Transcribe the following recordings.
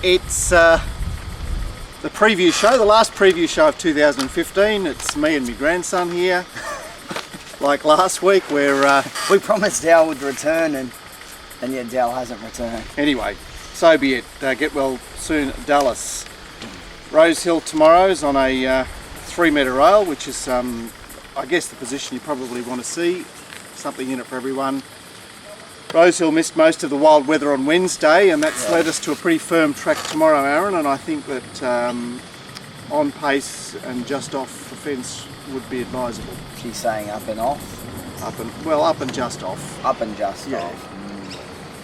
It's the preview show, the last preview show of 2015. It's me and my grandson here. Like last week where... we promised Dal would return and yet Dal hasn't returned. Anyway, so be it. Get well soon, Dallas. Rose Hill tomorrow is on a 3 metre rail, which is I guess the position you probably want to see. Something in it for everyone. Rose Hill missed most of the wild weather on Wednesday, and that's led us to a pretty firm track tomorrow, Aaron, and I think that on pace and just off the fence would be advisable. She's saying up and off? Up and just off. Up and just off.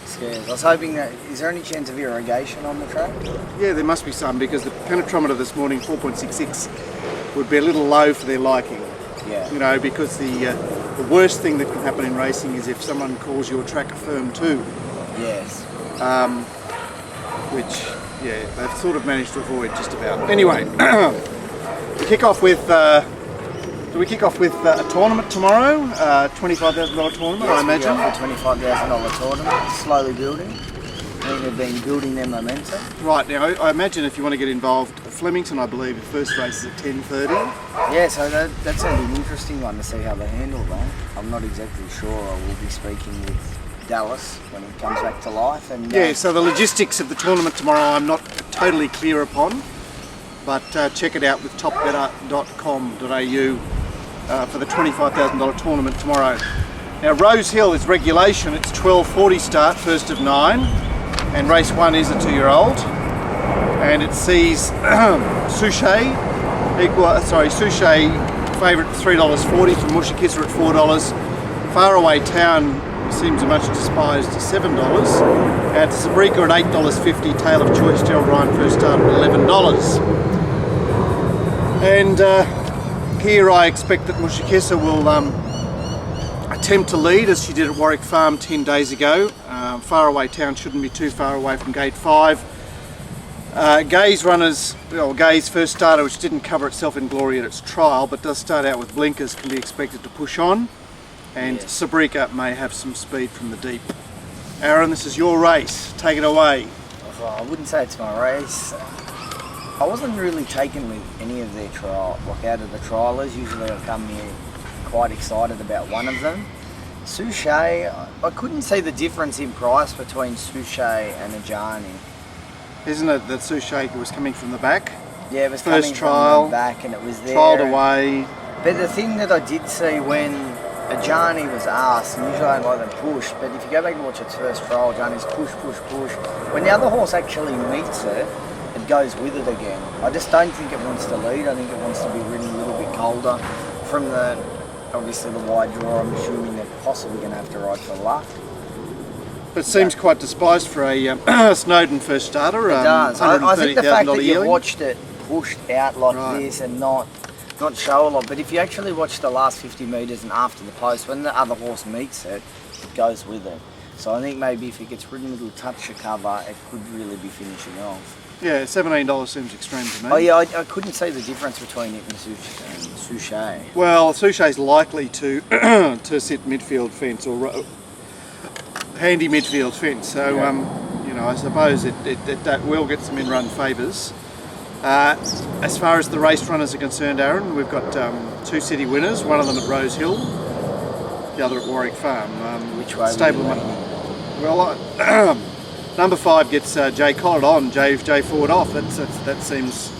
Scares. I was hoping that, is there any chance of irrigation on the track? Yeah, there must be some, because the penetrometer this morning, 4.66, would be a little low for their liking. Yeah. You know, because the worst thing that can happen in racing is if someone calls your track a firm 2. Yes. Which, yeah, they've sort of managed to avoid just about. Anyway, we kick off with. Do we kick off with a tournament tomorrow? $25,000 tournament, I imagine. Yeah, a $25,000 tournament, slowly building. I think they've been building their momentum. Right, now I imagine if you want to get involved, Flemington, I believe, the first race is at 10:30. Yeah, so that's going to be an interesting one to see how they handle that. I'm not exactly sure. I will be speaking with Dallas when he comes back to life. And yeah, so the logistics of the tournament tomorrow I'm not totally clear upon, but check it out with topbetter.com.au for the $25,000 tournament tomorrow. Now Rose Hill is regulation, it's 12:40 start, first of 9. And race 1 is a 2-year-old, and it sees Suchet favourite $3.40 from Mushakissa at $4. Faraway Town seems much despised to $7. And Sabrika at $8.50. Tale of Choice Gerald Ryan first start at $11. And here I expect that Mushakissa will attempt to lead as she did at Warwick Farm 10 days ago. Faraway Town shouldn't be too far away from gate 5. Gay's first starter, which didn't cover itself in glory at its trial, but does start out with blinkers, can be expected to push on. And Sabrika may have some speed from the deep. Aaron, this is your race. Take it away. Well, I wouldn't say it's my race. I wasn't really taken with any of their trial, like out of the trialers. Usually I come here quite excited about one of them. Suchet, I couldn't see the difference in price between Suchet and Ajani. Isn't it that Suchet was coming from the back? Yeah, it was first coming trial, from the back and it was there. Trialled away. But the thing that I did see when Ajani was asked, and usually I don't like them push, but if you go back and watch its first trial, Ajani's push, push, push. When the other horse actually meets it, it goes with it again. I just don't think it wants to lead. I think it wants to be ridden a little bit colder from the... Obviously the wide draw, I'm assuming they're possibly going to have to ride for luck. But it seems quite despised for a Snowden first starter. It does. I think the fact that you watched it pushed out like this and not show a lot, but if you actually watch the last 50 metres and after the post, when the other horse meets it, it goes with it. So I think maybe if it gets ridden a little touch of cover, it could really be finishing off. Yeah, $17 seems extreme to me. Oh yeah, I couldn't see the difference between it and Suchet. Well, Suchet's likely to to sit midfield fence or handy midfield fence, so you know, I suppose it will get some in-run favours. As far as the race runners are concerned, Aaron, we've got 2 city winners, one of them at Rose Hill, the other at Warwick Farm. Which way? Stableman. Well, number 5 gets Jay Collett on, Jay forward off. That seems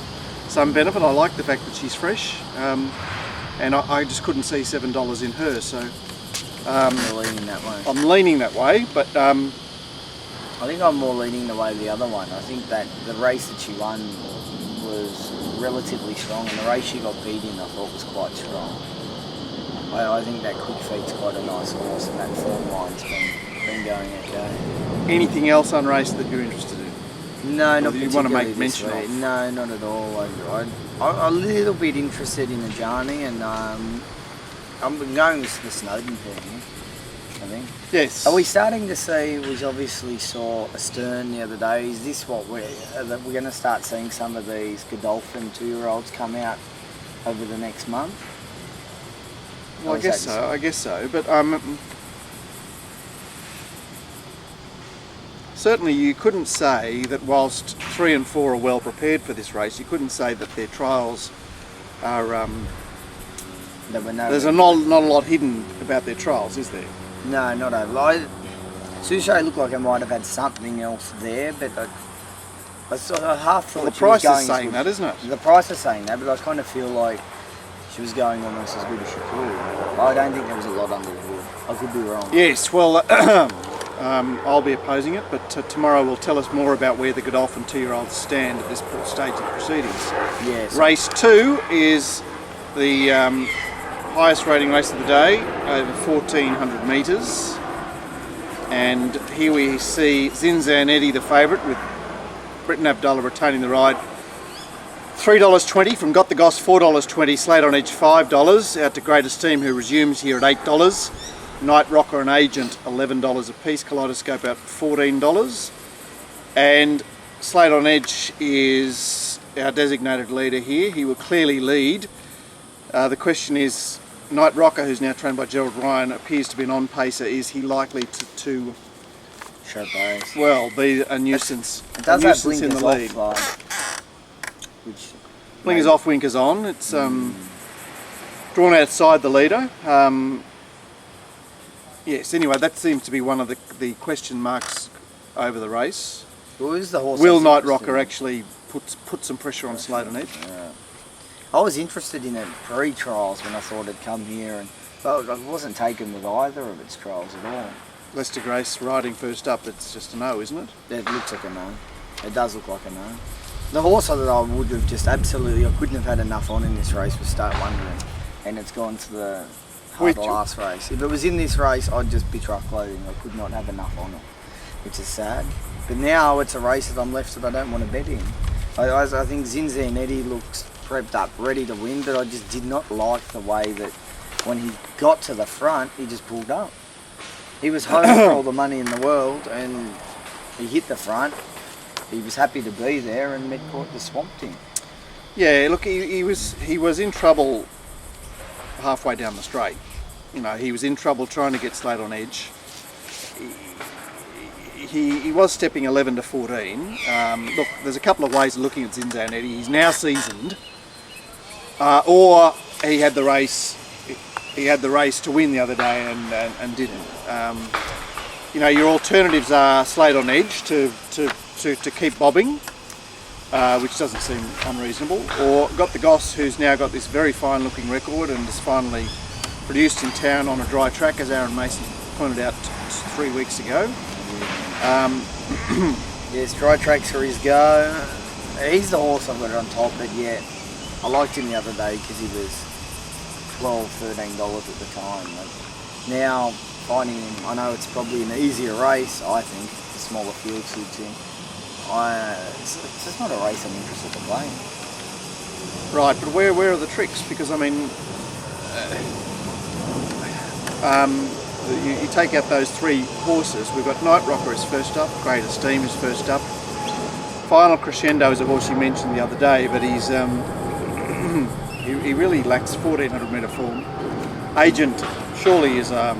some benefit. I like the fact that she's fresh, and I just couldn't see $7 in her. So You're leaning that way. I'm leaning that way, but I think I'm more leaning the way the other one. I think that the race that she won was relatively strong, and the race she got beat in I thought was quite strong. I think that Quick Feet's quite a nice horse, and that form line's been going okay. Anything else on race that you're interested in? No, not particularly. You want to make mention of? of? No, not at all. I'm a little bit interested in Ajani, and I'm going with the Snowden thing, I think. Yes. Are we starting to see, we obviously saw a Stern the other day, is this what we're going to start seeing some of these Godolphin 2-year-olds come out over the next month? Well, I guess so, but certainly you couldn't say that whilst 3 and 4 are well prepared for this race, you couldn't say that their trials are, there's not a lot hidden about their trials, is there? No, not a lot. Suchet looked like it might have had something else there, but I sort of half thought The price is saying that, isn't it? The price is saying that, but I kind of feel like she was going almost as good as she could. I don't think there was a lot under the hood. I could be wrong. Yes, well, I'll be opposing it, but tomorrow will tell us more about where the Godolphin 2-year-olds stand at this stage of the proceedings. Yes. Race 2 is the highest rating race of the day, over 1,400 metres. And here we see Zinzanetti, the favourite, with Britton Abdullah retaining the ride. $3.20 from Got the Goss, $4.20, Slate on Edge $5, out to Great Esteem, who resumes here at $8. Night Rocker and Agent $11 a piece, Kaleidoscope out $14. And Slate on Edge is our designated leader here. He will clearly lead. The question is, Night Rocker, who's now trained by Gerald Ryan, appears to be an on-pacer. Is he likely to show base? Well, be a nuisance, it does a have nuisance in the lead. Blinkers off, winkers on. It's drawn outside the leader. Yes, anyway, that seems to be one of the question marks over the race. Well, who's the horse? Will Night Rocker actually put some pressure on Slate on Edge? Yeah. I was interested in it pre-trials when I thought it'd come here, but I wasn't taken with either of its trials at all. Leicester Grace riding first up, it's just a no, isn't it? It looks like a no. It does look like a no. The horse that I would have just absolutely, I couldn't have had enough on in this race was Start Wondering, and it's gone to the last race. If it was in this race, I'd just be truckloading. I could not have enough on it, which is sad. But now it's a race that I'm left that I don't want to bet in. I think Zinzanetti looks prepped up, ready to win, but I just did not like the way that when he got to the front, he just pulled up. He was home for all the money in the world, and he hit the front. He was happy to be there, and Medcourt just swamped him. Yeah, look, he was in trouble halfway down the straight. You know, he was in trouble trying to get Slate on Edge. He was stepping 11 to 14. Look, there's a couple of ways of looking at Zinzanetti. He's now seasoned, or he had the race. He had the race to win the other day and didn't. You know, your alternatives are Slate on Edge to keep bobbing, which doesn't seem unreasonable, or Got the Goss, who's now got this very fine looking record and is finally produced in town on a dry track, as Aaron Mason pointed out 3 weeks ago. Yes, dry tracks are his go. He's the horse I've got on top, but yeah, I liked him the other day because he was $12, $13 at the time. Like, now finding him, I know it's probably an easier race. I think the smaller field suits him. It's just not a race I'm interested in playing. Right, but where are the tricks? Because I mean, you take out those 3 horses. We've got Night Rocker is first up, Great Esteem is first up. Final Crescendo is a horse you mentioned the other day, but he's he really lacks 1,400 metre form. Agent surely is a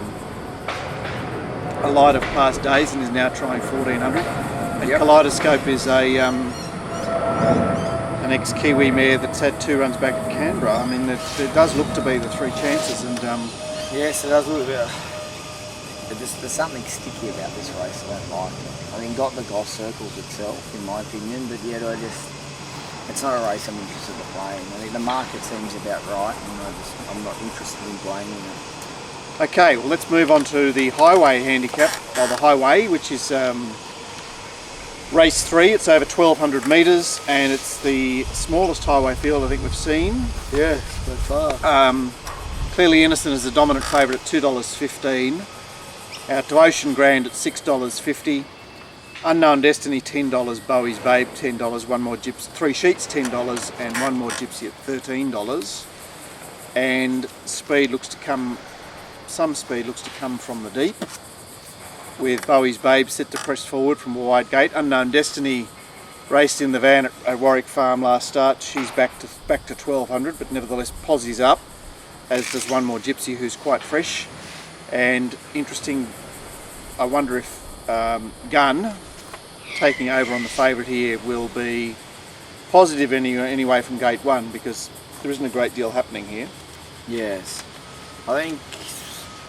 light of past days and is now trying 1,400. And Kaleidoscope is an ex-Kiwi mare that's had 2 runs back at Canberra. I mean, there does look to be the 3 chances, and yes, it does look a bit. There's something sticky about this race. I don't like it. I mean, Got the Goss circles itself, in my opinion, but yet it's not a race I'm interested in playing. I think the market seems about right, and I'm not interested in playing in it. Okay, well, let's move on to the highway handicap, or the highway, which is race 3. It's over 1,200 metres, and it's the smallest highway field I think we've seen. Yeah, by far. Clearly Innocent is the dominant favourite at $2.15. Out to Ocean Grand at $6.50. Unknown Destiny $10. Bowie's Babe $10. One More Gypsy, 3 sheets $10, and One More Gypsy at $13. And speed looks to come. Some speed looks to come from the deep, with Bowie's Babe set to press forward from a wide gate. Unknown Destiny raced in the van at Warwick Farm last start. She's back to 1,200, but nevertheless posies up, as does One More Gypsy, who's quite fresh. And interesting, I wonder if Gun taking over on the favourite here will be positive anyway from gate 1, because there isn't a great deal happening here. Yes. I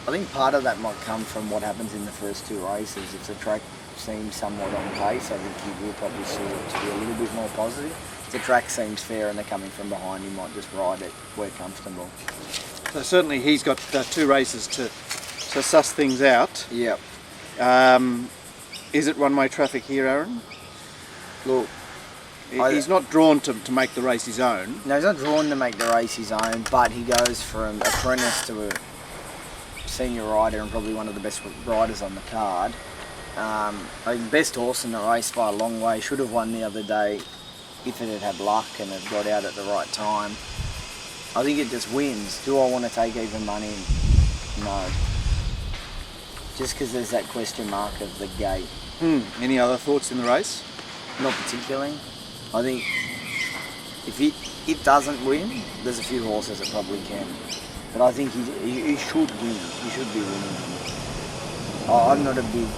think part of that might come from what happens in the first 2 races. If the track seems somewhat on pace, I think he will probably see it to be a little bit more positive. If the track seems fair and they're coming from behind, he might just ride it where comfortable. So certainly he's got 2 races to suss things out. Yep. Is it one-way traffic here, Aaron? Look, he's not drawn to make the race his own. No, he's not drawn to make the race his own, but he goes from apprentice to a senior rider and probably one of the best riders on the card. I think best horse in the race by a long way. Should have won the other day if it had luck and had got out at the right time. I think it just wins. Do I want to take even money? No. Just because there's that question mark of the gate. Any other thoughts in the race? Not particularly. I think if it doesn't win, there's a few horses that probably can. But I think he should win. He should be winning. I'm not a big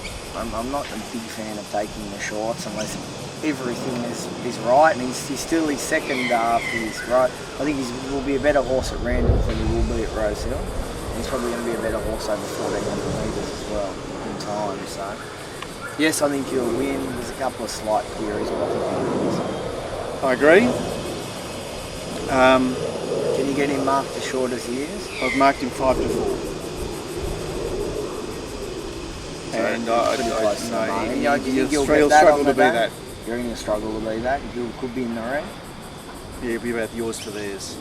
fan of taking the shorts unless everything is right, and he's still his second after he's right. I think he will be a better horse at Randwick than he will be at Rose Hill. And he's probably going to be a better horse over 1400 metres as well in time. So yes, I think he'll win. There's a couple of slight queries, but I think he'll win. I agree. Can you get him marked as short as he is? I've marked him 5 to 4. And he'll struggle to be that. You're going to struggle to be that. You could be in the ring. Yeah, it'll be about yours for theirs.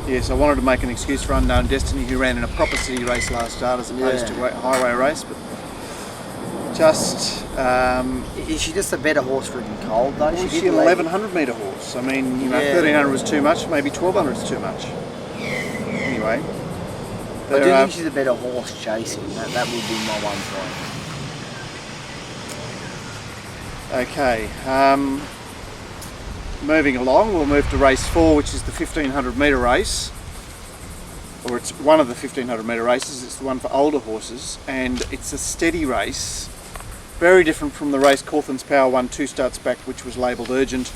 Yes, I wanted to make an excuse for Unknown Destiny, who ran in a proper city race last start as opposed to a highway race, but just... is she just a better horse-ridden colt though? Well, she's an 1100 metre horse. I mean, 1300 was too much, maybe 1200 is too much. Anyway. I do think she's a better horse chasing. That would be my one point. Okay. Moving along, we'll move to race 4, which is the 1500 metre race. Or it's one of the 1500 metre races. It's the one for older horses, and it's a steady race. Very different from the race Cawthon's Power won 2 starts back, which was labelled urgent.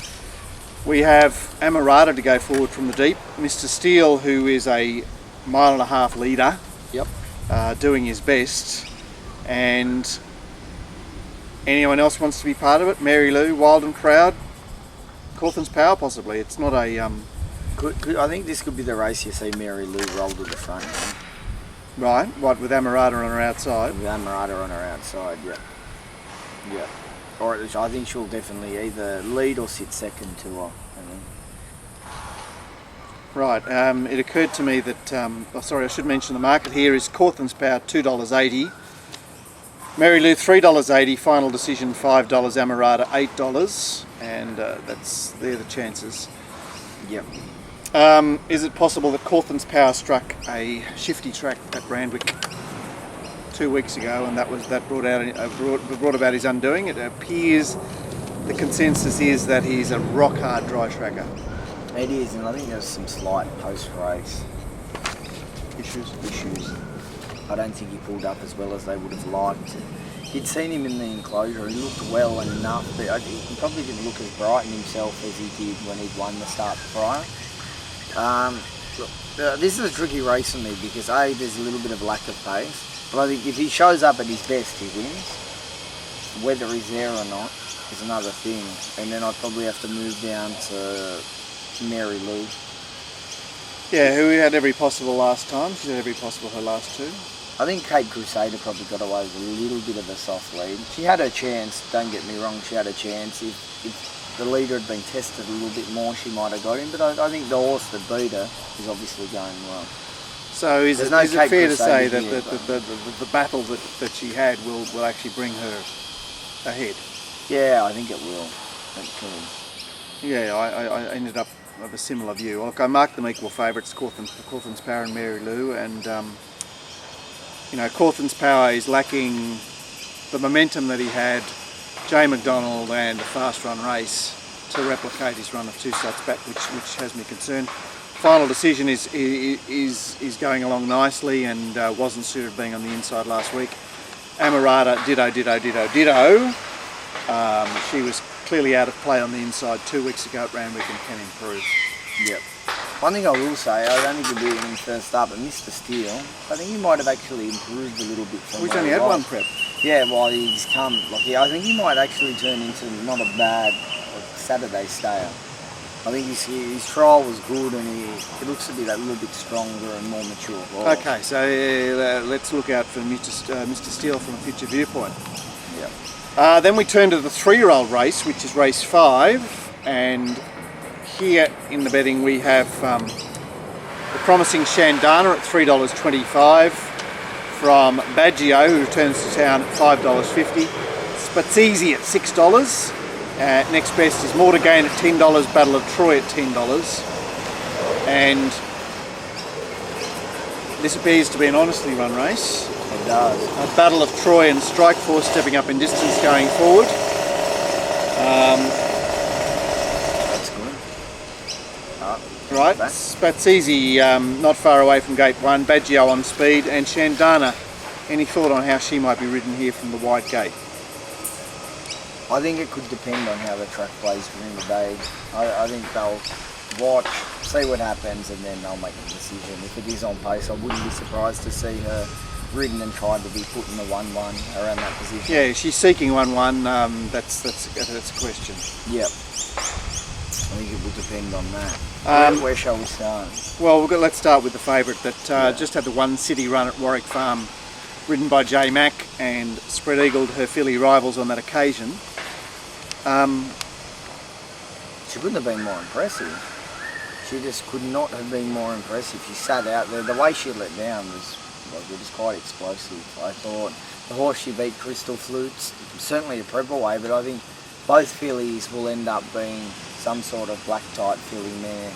We have Amarada to go forward from the deep. Mr. Steele, who is a 1.5 mile leader, doing his best. And anyone else wants to be part of it? Mary Lou, Wild and Proud, Cawthon's Power possibly. It's not a... I think this could be the race you see Mary Lou roll to the front. Right, what, with Amarada on her outside? With Amarada on her outside, yeah. Yeah. Or I think she'll definitely either lead or sit second to her. Right, it occurred to me that, I should mention the market here is Cawthon's Power $2.80, Mary Lou $3.80, final decision $5, Amarada $8, and they're the chances. Yep. Is it possible that Cawthon's Power struck a shifty track at Randwick 2 weeks ago, and that brought about his undoing? It appears the consensus is that he's a rock hard dry tracker. It is, and I think there's some slight post-race issues. I don't think he pulled up as well as they would have liked. You'd seen him in the enclosure. He looked well enough, but he probably didn't look as bright in himself as he did when he'd won the start prior. This is a tricky race for me because there's a little bit of lack of pace, but I think if he shows up at his best, he wins. Whether he's there or not is another thing, and then I'd probably have to move down to Mary Lou. Yeah, who had every possible last time. She's had every possible her last 2. I think Cape Crusader probably got away with a little bit of a soft lead. She had her chance, don't get me wrong, she had a chance. If the leader had been tested a little bit more, she might have got him, but I think the horse that beat her is obviously going well. So is it fair to say that the battle that she had will actually bring her ahead? Yeah, I think it will. It could. Yeah, I ended up of a similar view. Look, I marked them equal favourites, Cawthon's Power and Mary Lou, and Cawthon's Power is lacking the momentum that he had, Jay McDonald and a fast run race to replicate his run of 2 starts back, which has me concerned. Final decision is going along nicely and wasn't suited being on the inside last week. Amarada, ditto. She was clearly out of play on the inside 2 weeks ago at Randwick and can improve. Yep. One thing I will say, I don't think he did it when he first up, but missed the steal. I think he might have actually improved a little bit from We've where only he had was. one prep. Yeah, well, he's come. I think he might actually turn into not a bad Saturday stayer. I think his trial was good, and he looks to be that little bit stronger and more mature horse. Okay, so let's look out for Mr. Steele from a future viewpoint. Yep. Then we turn to the 3-year-old race, which is race 5, and here in the betting we have the promising Shandana at $3.25 from Baggio, who returns to town at $5.50. Spazizi at $6. Next best is More to Gain at $10, Battle of Troy at $10. And this appears to be an honestly run race. It does. A Battle of Troy and Strike Force stepping up in distance going forward. That's good. Right, Spazizi not far away from gate 1, Baggio on speed, and Shandana. Any thought on how she might be ridden here from the wide gate? I think it could depend on how the track plays during the day. I think they'll watch, see what happens, and then they'll make a decision. If it is on pace, I wouldn't be surprised to see her ridden and tried to be put in the 1-1 around that position. Yeah, she's seeking 1-1. That's a question. Yep. I think it will depend on that. Where shall we start? Well, let's start with the favourite that just had the 1 city run at Warwick Farm, ridden by J Mac, and spread eagled her filly rivals on that occasion. She couldn't have been more impressive. She just could not have been more impressive. She sat out there. The way she let down was quite explosive. I thought the horse she beat, Crystal Flutes, certainly a prep away, but I think both fillies will end up being some sort of black type filly mare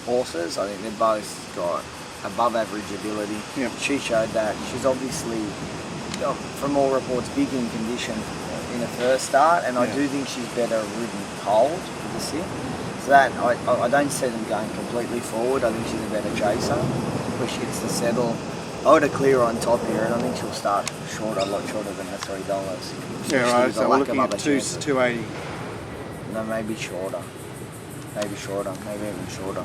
horses. I think they've both got above average ability. Yep. She showed that. She's obviously, from all reports, big in condition in her first start, and I do think she's better ridden cold for the sit. So that I don't see them going completely forward. I think she's a better chaser, where she gets to settle. I would have clear on top here, and I think she'll start shorter, a lot shorter than her $3. Yeah, right. So we're looking at 280. No, maybe shorter. Maybe even shorter.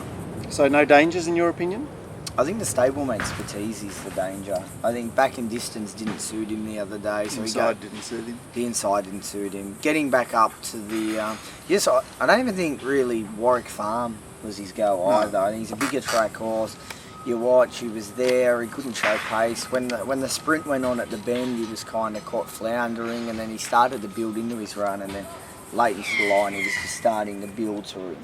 So no dangers in your opinion? I think the stablemate Spatizzi's the danger. I think back in distance didn't suit him the other day. So Didn't suit him. The inside didn't suit him. Getting back up to the I don't even think really Warwick Farm was his go either. I think he's a bigger track horse. You watch, he was there. He couldn't show pace. When the sprint went on at the bend, he was kind of caught floundering, and then he started to build into his run, and then late into the line, he was just starting to build to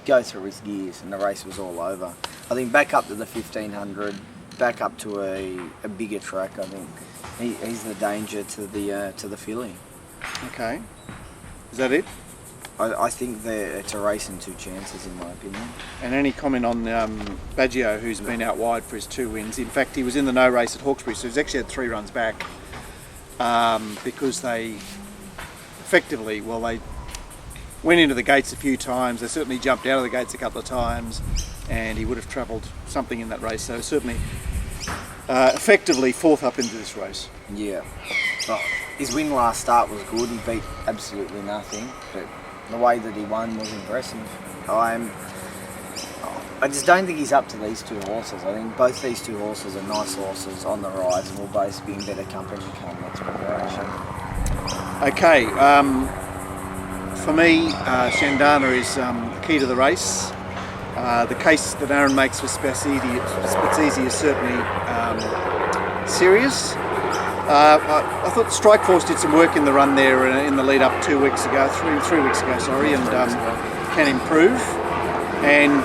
go through his gears, and the race was all over. I think back up to the 1500, back up to a bigger track. I think he's the danger to the filly. Okay, is that it? I think it's a race in 2 chances, in my opinion. And any comment on Baggio, who's been out wide for his 2 wins? In fact, he was in the no race at Hawkesbury, so he's actually had 3 runs back because they effectively, they went into the gates a few times. They certainly jumped out of the gates a couple of times, and he would have travelled something in that race. So certainly, effectively 4th up into this race. Yeah. Well, his win last start was good. He beat absolutely nothing, but the way that he won was impressive. I just don't think he's up to these 2 horses. I think both these 2 horses are nice horses on the rise, and will both be in better company come next preparation. Okay, for me, Shandana is the key to the race. The case that Aaron makes for Spazizi is certainly serious. I thought Strike Force did some work in the run there in the lead up 2 weeks ago, three weeks ago, sorry, and can improve. And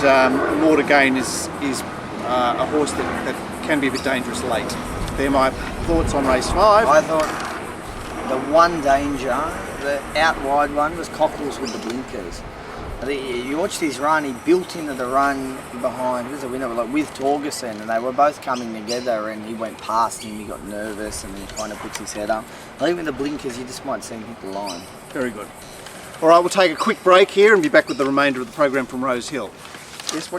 More to Gain is a horse that can be a bit dangerous late. They're my thoughts on race 5. I thought the one danger, the out wide one, was Cockles with the blinkers. I think you watched his run, he built into the run behind, who's the winner, with Torgerson, and they were both coming together, and he went past him, he got nervous, and then he kind of puts his head up. I think with the blinkers, you just might see him hit the line. Very good. All right, we'll take a quick break here and be back with the remainder of the program from Rose Hill. Yes, what